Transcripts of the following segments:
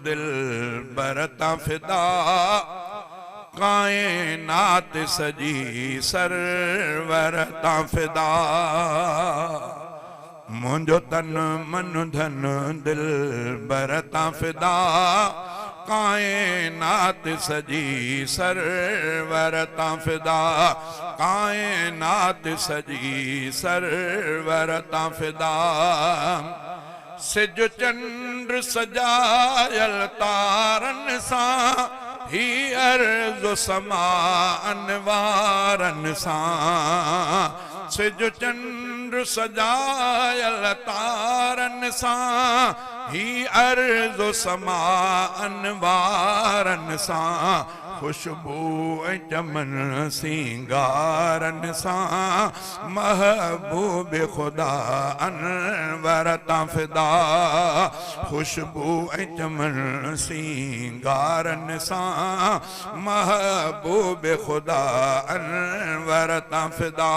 दिल बरता फिदा कायनात सजी सरवरता फिदा मुंजो तन मन धन दिल बरता फिदा कायनात सजी सरवरता फिदा कायनात सजी सरवरता फिदा सिज चंद्र सजायल तारन सा ही अर्ज़ समा अनवारन सा सिज चंद्र सजायल तारन सा ही अर्ज़ समा अनवारन सा खुशबू चमन सिंगारन सा महबूब खुदा अनवरता फिदा खुशबू चमन सिंगारन सा महबूब खुदा अनवरता फिदा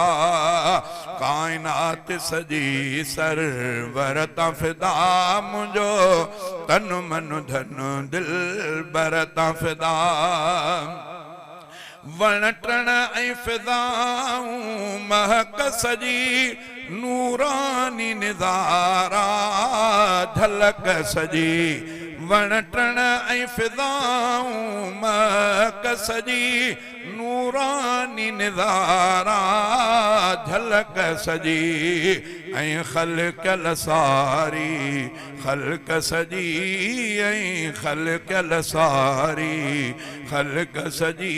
कायनात सजी सरवरता फिदा मुझो तन मन धन दिल बरता फिदा वण टण ऐं फिदाऊं महक सजी नूरानी निज़ारा झलक सजी वण टण ऐं फिदाऊं महक सजी नूरानी निज़ारा झलक सजी ऐं ख़ल्क़ल सारी ख़ल्क़ सजी ऐं ख़ल्क़ल सारी ख़ल्क़ सजी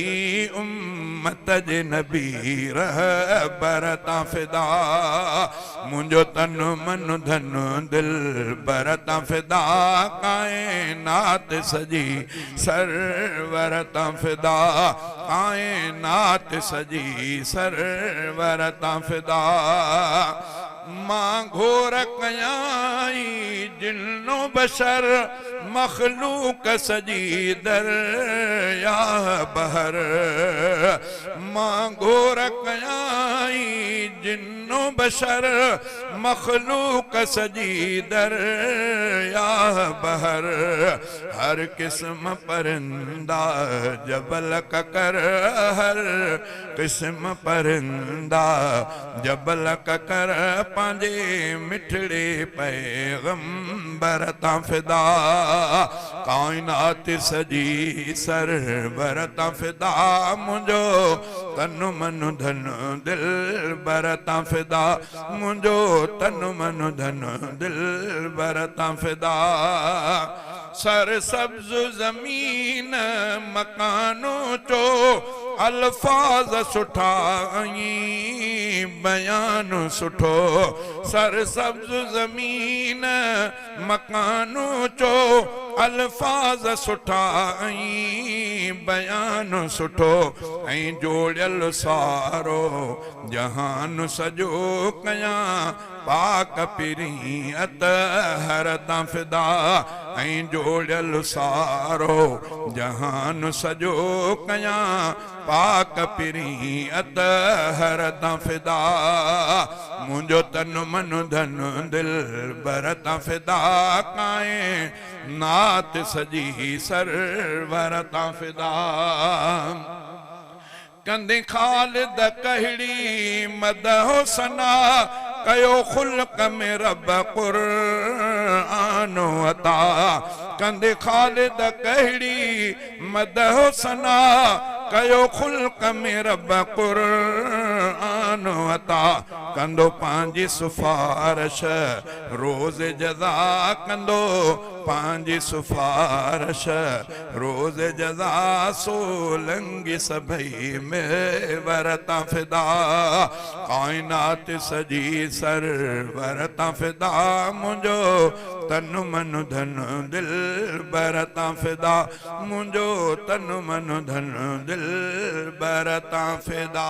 उम्मत जे नबी रहबरता फिदा मुंजो तन मन धन दिल बरता फिदा कायनात सजी सरवरता फिदा कायनात सजी सरवरता फिदा मां घोर कयाई जिन्नो बशर मखलूक सजी दरिया बहर मां घोर कयाई जिन्नो बशर मखलूक सजी दरिया बहर हर किस्म परिंदा जबल ककर हर किस्म परिंदा जबल ककर पांजे मिठड़े पैगंबरता फिदा कायनात सजी सरवरता फिदा मुंजो तन मन धन दिल बरता फिदा मुंजो तन मन धन दिल बरता फिदा सर सब्ज जमीन मकानों चो अल्फाज सुठा बयान सुठो सर सब्ज जमीन मकानों चो अल्फाज सुठा बयान सुठो ऐं जोड़ियल सारो जहान सजो कया पाक पिरी अतहरता फिदा ऐं जोड़ियल सारो जहान सजो कया पाक पिरी अतहरता फिदा मुंजो तन मन धन दिल बरता फिदा कायनात सजी सरवरता फिदा कंदे खालिद कहड़ी मदहो सना कयो खुल्क में रब कुरान अता कंदे खालिद कहड़ी मदहो सना कयो खुल्क में रब कुरान अता कंदो पांजी सिफारिश रोज़ जज़ा कंदो पांजी सिफारिश रोज़ जज़ा सोलंगी सभई में वरता फिदा कायनात सजी सरवरता फिदा मुंजो तन मन धन दिल बरता फिदा मुंजो तन मन धन दिल बरता फिदा।